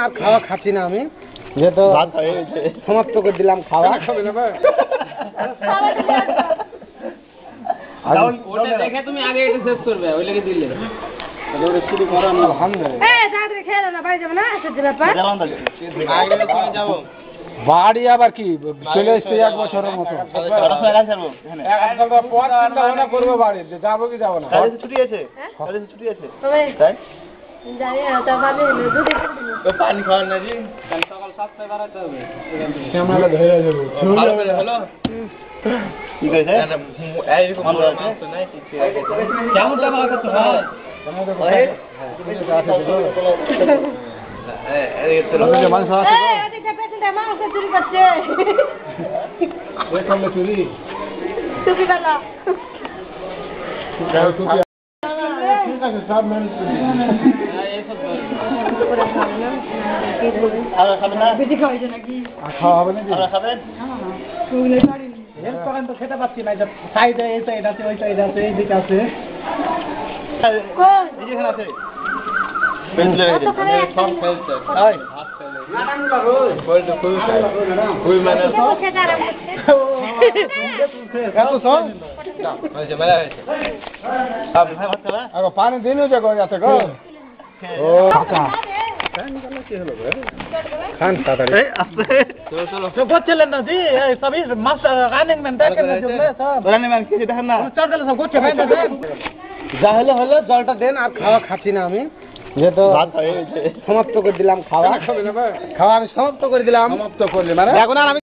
আর খাওয়া খাচ্ছি না আমি, যেহেতু সমাপ্ত করে দিলাম খাওয়া। দেখে তুমি আগে এটা শেষ করবে, ওই লেগে দিলে শুরু করো। বাড়ি আবার কি চলে এসছে 1 বছরের মতো, পর চিন্তা ভাবনা করবো বাড়িতে যাবো কি যাবো না। ছুটি আছে, ছুটি আছে তাই পানি খাওয়ার না জি, সকাল 7টায় বাড়াতে হবে। ক্যামেরা ধরে যাবো। হলো কি কইছে এইরকম বন্ধ আছে কেমন টাকা করতে হয় সব ম্যানেজ করি। খাওয়া হবে নাকি? তো খেতে পাচ্ছি না, সাইডে এটা আছে, ওইটা এটা আছে, এই দিকে আছে। পানি দিন যাতে গো। ও খান তাড়াতাড়ি করছিলেন না জি, সবই মাছ রানিং ম্যান দেখেন না, সব করছে। যা হলো হলো, জলটা দেন। আর খাওয়া খাচ্ছি না আমি, যেহেতু সমাপ্ত করে দিলাম খাওয়া। খাওয়া আমি সমাপ্ত করে দিলাম। সমাপ্ত করলি মানে এখন আর আমি